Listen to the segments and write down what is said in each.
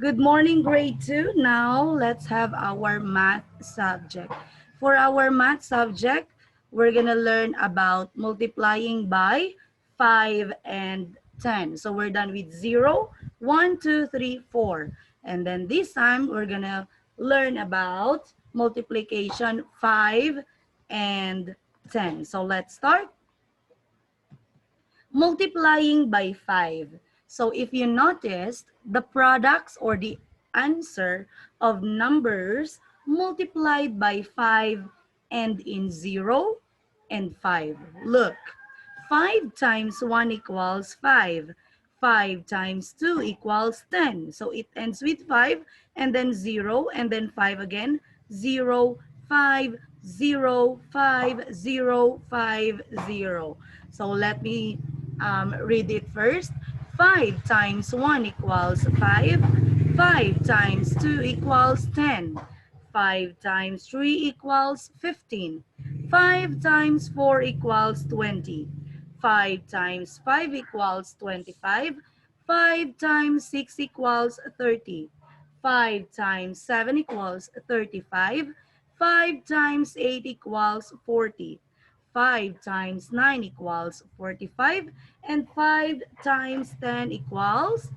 Good morning, grade 2. Now, let's have our math subject. For our math subject, we're going to learn about multiplying by 5 and 10. So, we're done with 0, 1, 2, 3, 4. And then this time, we're going to learn about multiplication 5 and 10. So, let's start. Multiplying by 5. So if you noticed, the products or the answer of numbers multiplied by 5 and in 0 and 5. Look, 5 times 1 equals 5. 5 times 2 equals 10. So it ends with 5 and then 0 and then 5 again. 0, 5, 0, 5, 0, 5, 0. So let me read it first. 5 times 1 equals 5. 5 times 2 equals 10. 5 times 3 equals 15. 5 times 4 equals 20. 5 times 5 equals 25. 5 times 6 equals 30. 5 times 7 equals 35. 5 times 8 equals 40. 5 times 9 equals 45, and 5 times 10 equals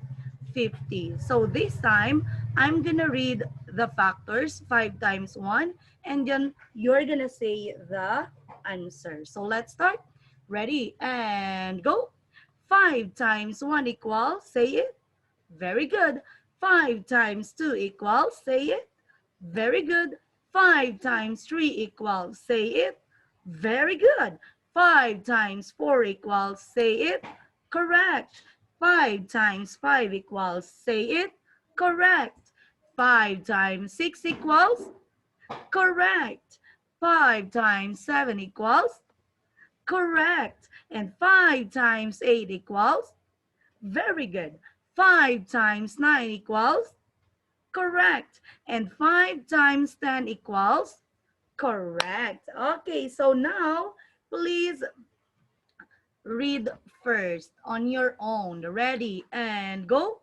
50. So this time, I'm gonna read the factors, 5 times 1, and then you're gonna say the answer. So let's start. Ready, and go. 5 times 1 equals, say it. Very good. 5 times 2 equals, say it. Very good. 5 times 3 equals, say it. Very good. 5 times 4 equals, say it. Correct. 5 times 5 equals, say it. Correct. 5 times 6 equals, correct. 5 times 7 equals, correct. And 5 times 8 equals, very good. 5 times 9 equals, correct. And 5 times 10 equals, correct. Okay, so now please read first on your own. Ready and go.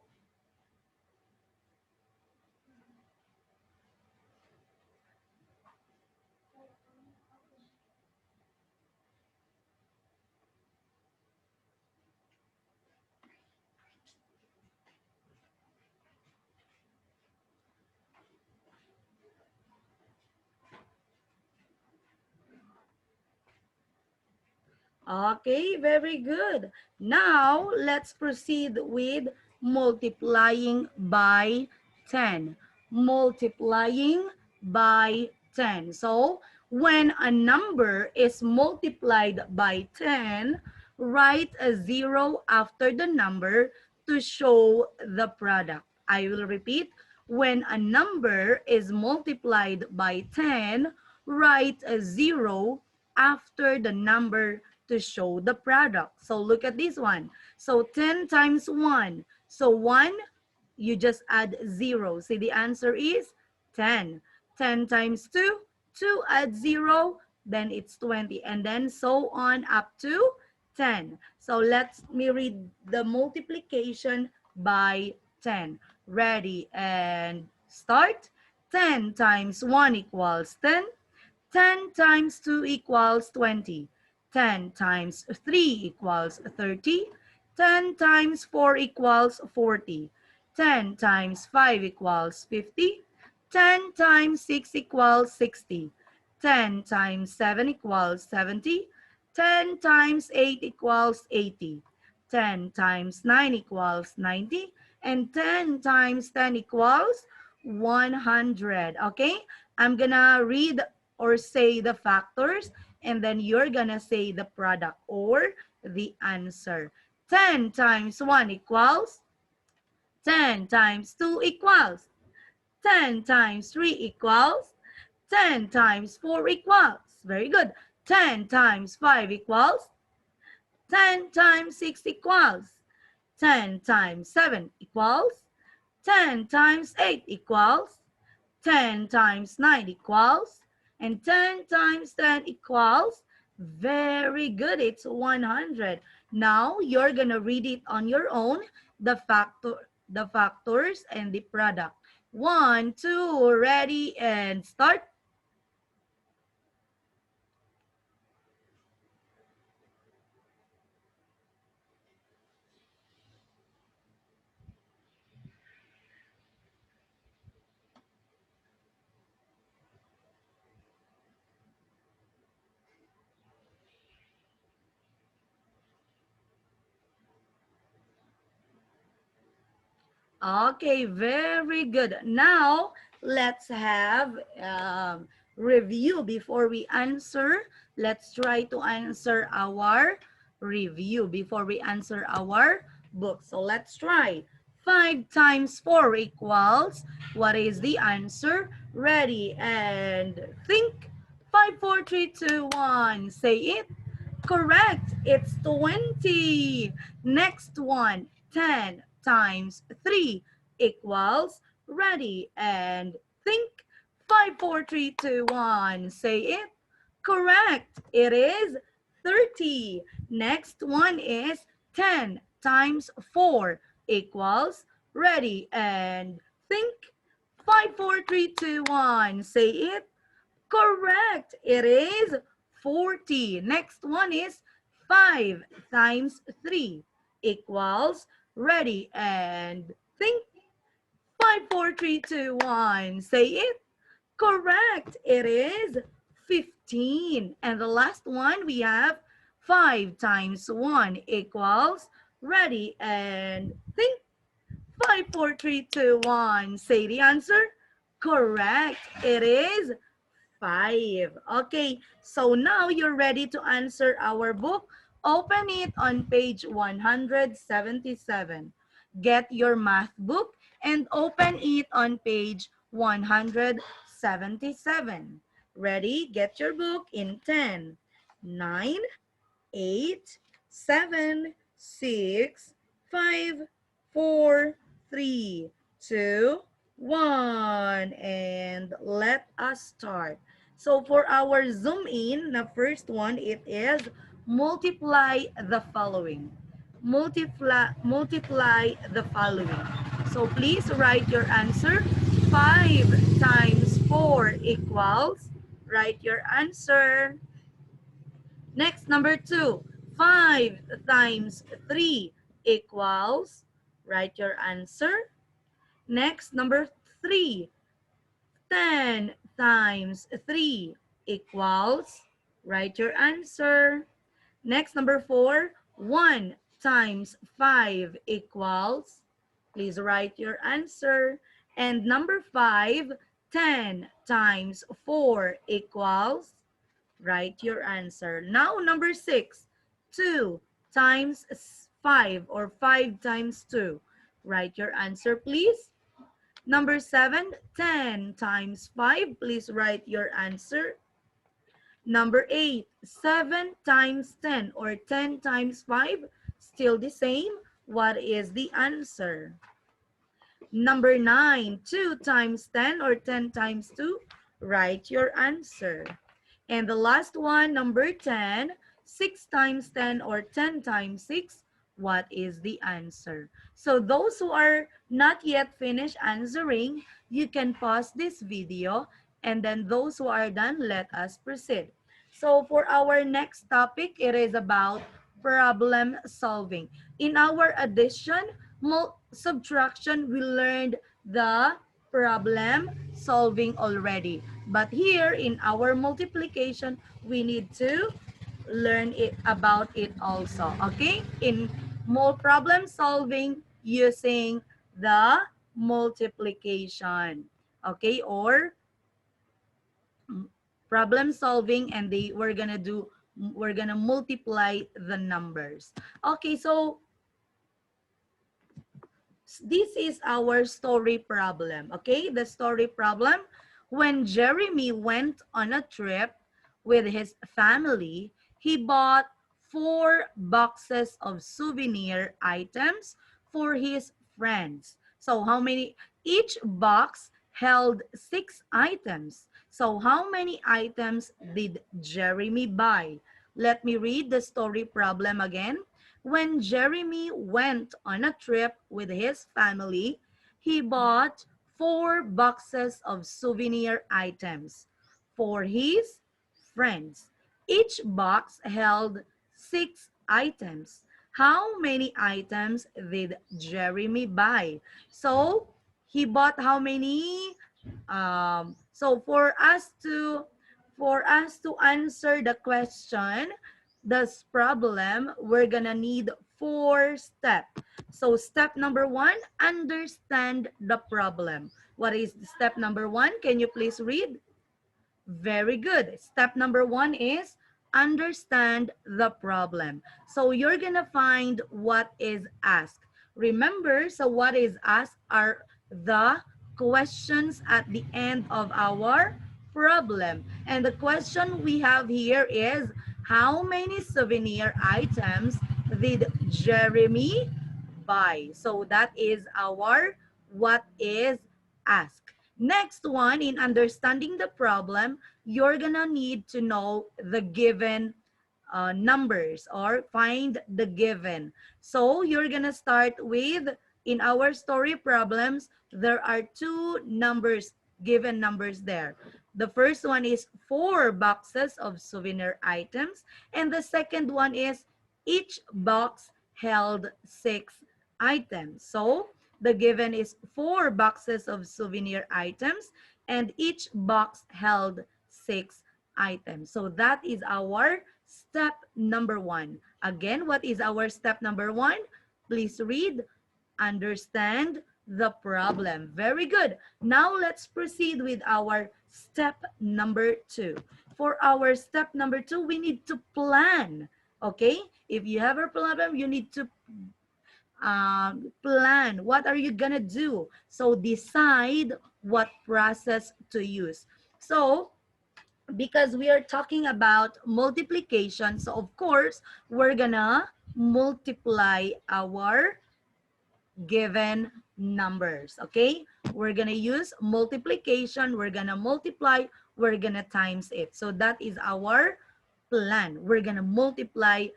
Okay, very good. Now let's proceed with multiplying by 10. Multiplying by 10. So when a number is multiplied by 10, write a 0 after the number to show the product. I will repeat. When a number is multiplied by 10, write a 0 after the number to show the product. So look at this one. So 10 times 1. So 1, you just add 0. See, the answer is 10. 10 times 2, 2 add 0, then it's 20. And then so on up to 10. So let me read the multiplication by 10. Ready and start. 10 times 1 equals 10. 10 times 2 equals 20. 10 times 3 equals 30. 10 times 4 equals 40. 10 times 5 equals 50. 10 times 6 equals 60. 10 times 7 equals 70. 10 times 8 equals 80. 10 times 9 equals 90. And 10 times 10 equals 100. Okay? I'm gonna read or say the factors, and then you're gonna say the product or the answer. 10 times 1 equals, 10 times 2 equals, 10 times 3 equals, 10 times 4 equals. Very good. 10 times 5 equals, 10 times 6 equals, 10 times 7 equals, 10 times 8 equals, 10 times 9 equals, and 10 times 10 equals, very good, it's 100. Now, you're gonna read it on your own, the factor, the factors, and the product. 1, 2, ready, and start. Okay, very good. Now, let's have review before we answer. Let's try to answer our review before we answer our book. So let's try. 5 times 4 equals, what is the answer? Ready and think. 5, 4, 3, 2, 1. Say it. Correct. It's 20. Next one. 10 times 3 equals, ready and think. 5, 4, 3, 2, 1. Say it. Correct. It is 30. Next one is 10 times 4 equals, ready and think. 5, 4, 3, 2, 1. Say it. Correct. It is 40. Next one is 5 times 3 equals, ready and think. 5, 4, 3, 2, 1. Say it. Correct. It is 15. And the last one we have 5 times 1 equals, ready and think. 5, 4, 3, 2, 1. Say the answer. Correct. It is 5. Okay, so now you're ready to answer our book. Open it on page 177. Get your math book and open it on page 177. Ready? Get your book in 10, 9, 8, 7, 6, 5, 4, 3, 2, 1. And let us start. So for our zoom in, the first one, it is multiply the following. Multiply the following. So please write your answer. 5 times 4 equals, write your answer. Next, number 2, 5 times 3 equals, write your answer. Next, number 3, 10 times 3 equals, write your answer. Next, number 4, 1 times 5 equals, please write your answer. And number 5, 10 times 4 equals, write your answer. Now, number 6, 2 times 5 or 5 times 2. Write your answer, please. Number 7, 10 times 5. Please write your answer. Number 8, 7 times 10 or 10 times 5. Still the same. What is the answer? Number 9, 2 times 10 or 10 times 2. Write your answer. And the last one, number 10, 6 times 10 or 10 times 6, what is the answer? So those who are not yet finished answering, you can pause this video, and then those who are done, let us proceed. So for our next topic, it is about problem solving. In our addition, subtraction, we learned the problem solving already. But here in our multiplication, we need to learn it about it also. Okay? In more problem solving using the multiplication. Okay? Or problem solving, and we're gonna multiply the numbers. Okay, so this is our story problem. Okay, the story problem. When Jeremy went on a trip with his family, he bought 4 boxes of souvenir items for his friends. So how many? Each box held 6 items. So how many items did Jeremy buy? Let me read the story problem again. When Jeremy went on a trip with his family, he bought 4 boxes of souvenir items for his friends. Each box held 6 items. How many items did Jeremy buy? So he bought how many? So for us to answer the question, this problem, we're gonna need 4 steps. So step number 1, understand the problem. What is step number 1? Can you please read? Very good. Step number 1 is understand the problem. So you're gonna find what is asked. Remember, so what is asked are the questions at the end of our problem. And the question we have here is, how many souvenir items did Jeremy buy? So that is our what is asked. Next one, in understanding the problem, you're gonna need to know the given numbers or find the given. So you're gonna start with, in our story problems, there are 2 numbers, given numbers there. The first one is 4 boxes of souvenir items, and the second one is each box held 6 items. So the given is 4 boxes of souvenir items, and each box held 6 items. So that is our step number 1. Again, what is our step number 1? Please read, understand the problem. Very good. Now let's proceed with our step number 2. For our step number 2, we need to plan. Okay? If you have a problem, you need to plan. What are you gonna do? So decide what process to use. So because we are talking about multiplication, so of course we're gonna multiply our given numbers. Okay, we're gonna use multiplication, we're gonna multiply, we're gonna times it. So that is our plan. We're gonna multiply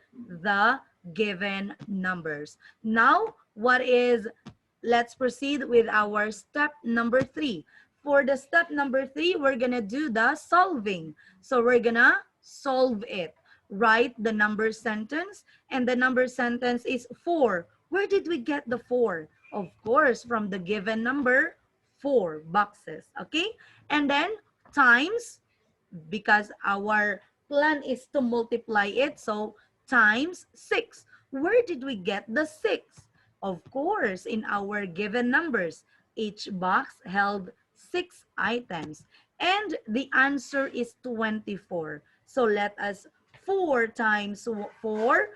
the given numbers. Now what is, let's proceed with our step number 3. For the step number 3, we're gonna do the solving. So we're gonna solve it. Write the number sentence, and the number sentence is 4. Where did we get the 4? Of course, from the given number, 4 boxes. Okay, and then times, because our plan is to multiply it, so times 6. Where did we get the 6? Of course, in our given numbers. Each box held 6 items. And the answer is 24. So let us, 4 times 4,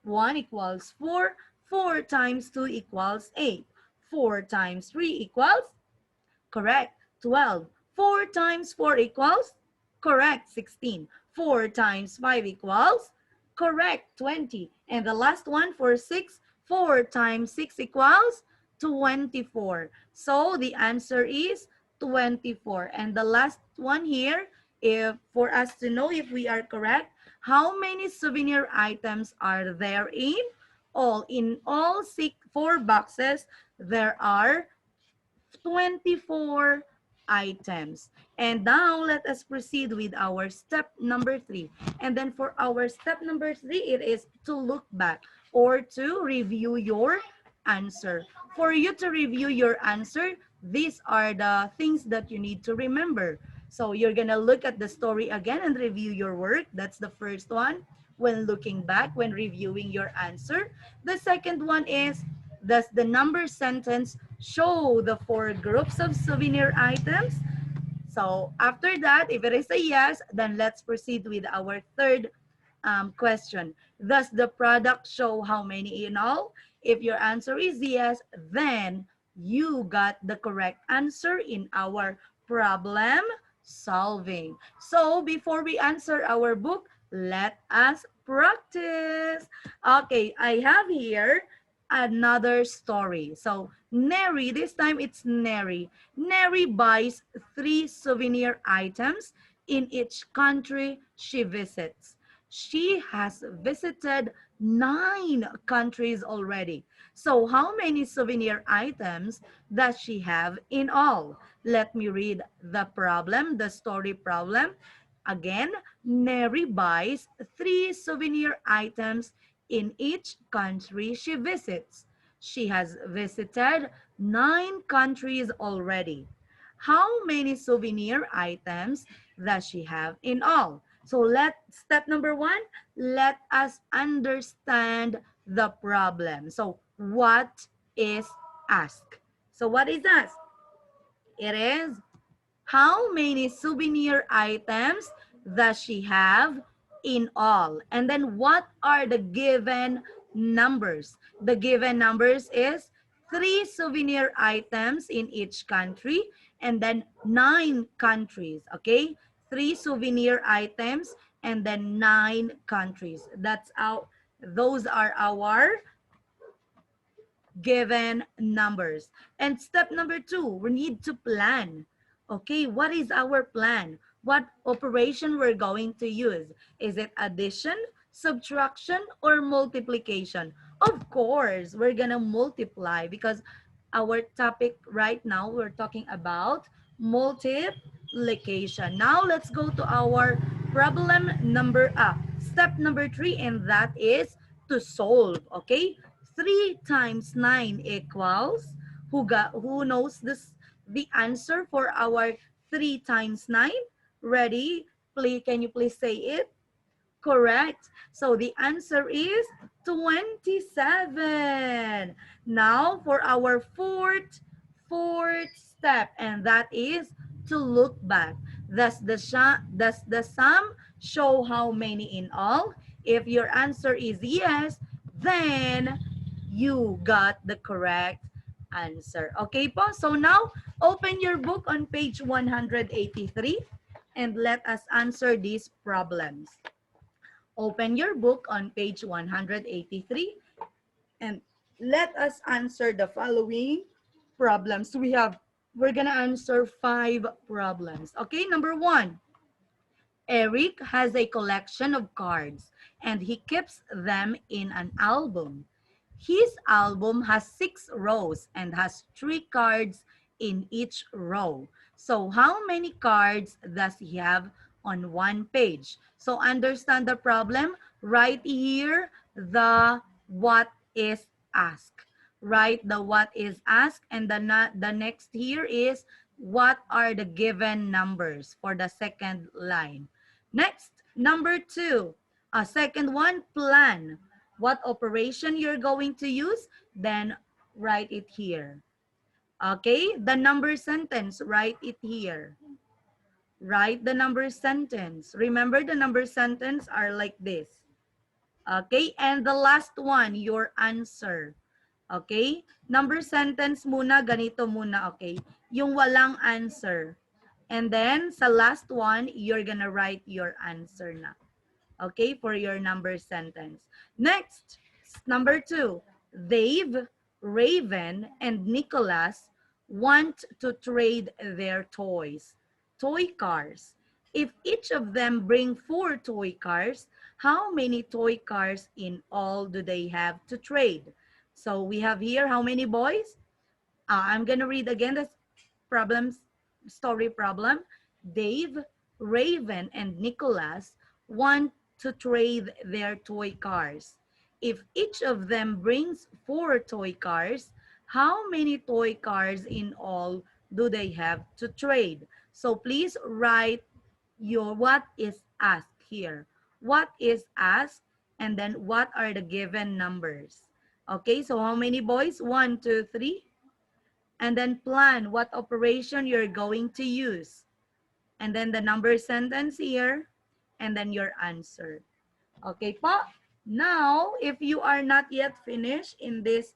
1 equals 4. 4 times 2 equals 8. 4 times 3 equals, correct, 12. 4 times 4 equals, correct, 16. 4 times 5 equals, correct, 20. And the last one for 6, 4 times 6 equals 24. So the answer is 24. And the last one here, if for us to know if we are correct, how many souvenir items are there in all? In all 4 boxes, there are 24 items. And now let us proceed with our step number 3. And then for our step number 3, it is to look back or to review your answer. For you to review your answer, these are the things that you need to remember. So you're gonna look at the story again and review your work. That's the first one. When looking back, when reviewing your answer. The second one is, does the number sentence show the 4 groups of souvenir items? So after that, if it is a yes, then let's proceed with our third question. Does the product show how many in all? If your answer is yes, then you got the correct answer in our problem solving. So before we answer our book, let us practice. Okay, I have here another story. So Neri, this time it's Neri. Neri buys 3 souvenir items in each country she visits. She has visited 9 countries already. So how many souvenir items does she have in all? Let me read the problem, the story problem. Again, Neri buys 3 souvenir items in each country she visits. She has visited 9 countries already. How many souvenir items does she have in all? So step number 1, let us understand the problem. So what is ask? So what is ask? It is how many souvenir items does she have in all? And then what are the given numbers? The given numbers is 3 souvenir items in each country and then 9 countries, okay? 3 souvenir items and then 9 countries. Those are our given numbers. And step number 2, we need to plan. Okay, what is our plan? What operation we're going to use? Is it addition, subtraction, or multiplication? Of course, we're gonna multiply because our topic right now, we're talking about multiplication. Now, let's go to our step number 3, and that is to solve, okay? 3 times 9 equals, who knows the answer for our 3 times 9? Ready? Please, can you please say it? Correct. So the answer is 27. Now for our fourth step, and that is to look back. Does the sum show how many in all? If your answer is yes, then you got the correct answer. Okay po? So now, open your book on page 183 and let us answer these problems. Open your book on page 183 and let us answer the following problems. We're gonna answer 5 problems. Okay, number 1. Eric has a collection of cards and he keeps them in an album. His album has 6 rows and has 3 cards in each row. So how many cards does he have on one page? So understand the problem. Write here the what is asked. Write the what is asked, and the next here is what are the given numbers for the second line. Next, number 2, a second one, plan. What operation you're going to use, then write it here. Okay, the number sentence, write it here. Write the number sentence. Remember, the number sentence are like this. Okay, and the last one, your answer. Okay, number sentence muna, ganito muna, okay? Yung walang answer. And then, sa last one, you're gonna write your answer na. Okay, for your number sentence. Next, number 2, Dave, Raven, and Nicholas want to trade their toy cars. If each of them bring 4 toy cars, how many toy cars in all do they have to trade? So we have here how many boys? I'm gonna read again the story problem. Dave, Raven, and Nicholas want to trade their toy cars. If each of them brings 4 toy cars, how many toy cars in all do they have to trade? So please write your what is asked here. What is asked, and then what are the given numbers? Okay, so how many boys? 1, 2, 3. And then plan what operation you're going to use. And then the number sentence here, and then your answer. Okay po? Now, if you are not yet finished in this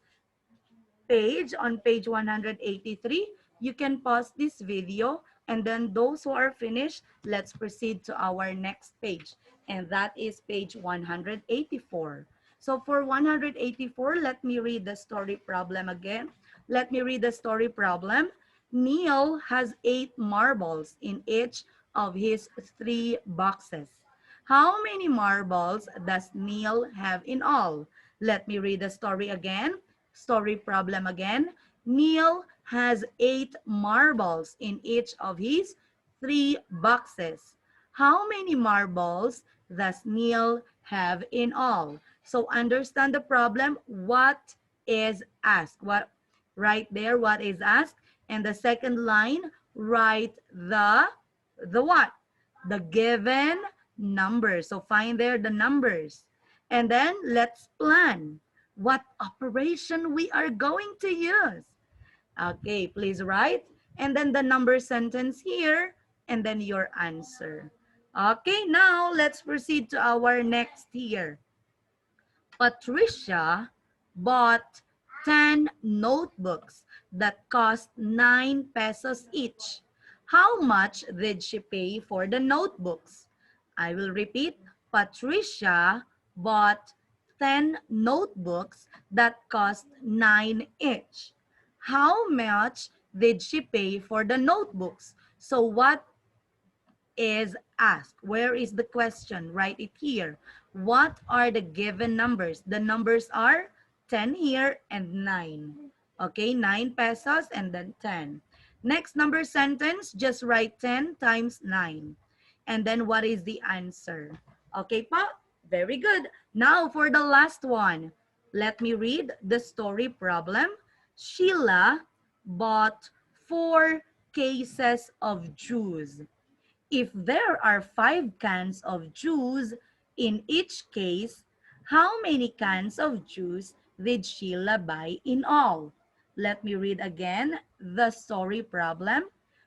page, on page 183, you can pause this video, and then those who are finished, let's proceed to our next page, and that is page 184. So for 184, let me read the story problem again. Let me read the story problem. Neil has 8 marbles in each of his 3 boxes. How many marbles does Neil have in all? Let me read the story again. Story problem again. Neil has 8 marbles in each of his 3 boxes. How many marbles does Neil have in all? So understand the problem. What is asked? What right there? What is asked? And the second line, write the what? The given numbers. So find there the numbers. And then let's plan what operation we are going to use. Okay, please write. And then the number sentence here, and then your answer. Okay, now let's proceed to our next here. Patricia bought 10 notebooks that cost 9 pesos each. How much did she pay for the notebooks? I will repeat. Patricia bought 10 notebooks that cost 9 each. How much did she pay for the notebooks? So what is asked? Where is the question? Write it here. What are the given numbers? The numbers are 10 here and 9. Okay, 9 pesos and then 10. Next number sentence, just write 10 times 9. And then what is the answer? Okay pa? Very good. Now for the last one. Let me read the story problem. Sheila bought 4 cases of juice. If there are 5 cans of juice in each case, how many cans of juice did Sheila buy in all? Let me read again the story problem.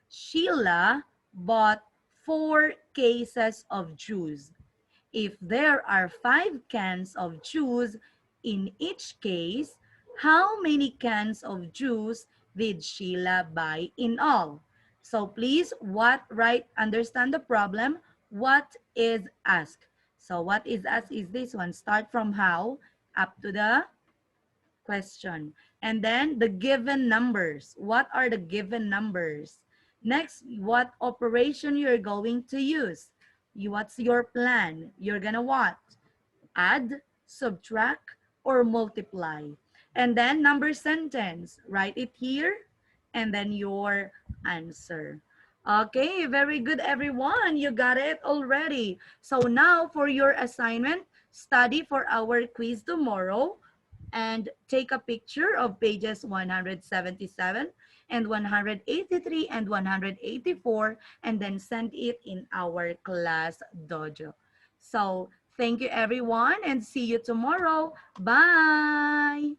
Sheila bought 4 cases of juice. If there are 5 cans of juice in each case, how many cans of juice did Sheila buy in all? So please, understand the problem. What is asked? So what is asked is this one. Start from how up to the question. And then the given numbers. What are the given numbers? Next, what operation you're going to use? What's your plan? You're gonna what? Add, subtract, or multiply. And then number sentence, write it here, and then your answer. Okay, very good everyone. You got it already. So now for your assignment, study for our quiz tomorrow and take a picture of pages 177 and 183 and 184 and then send it in our class dojo. So thank you everyone and see you tomorrow. Bye!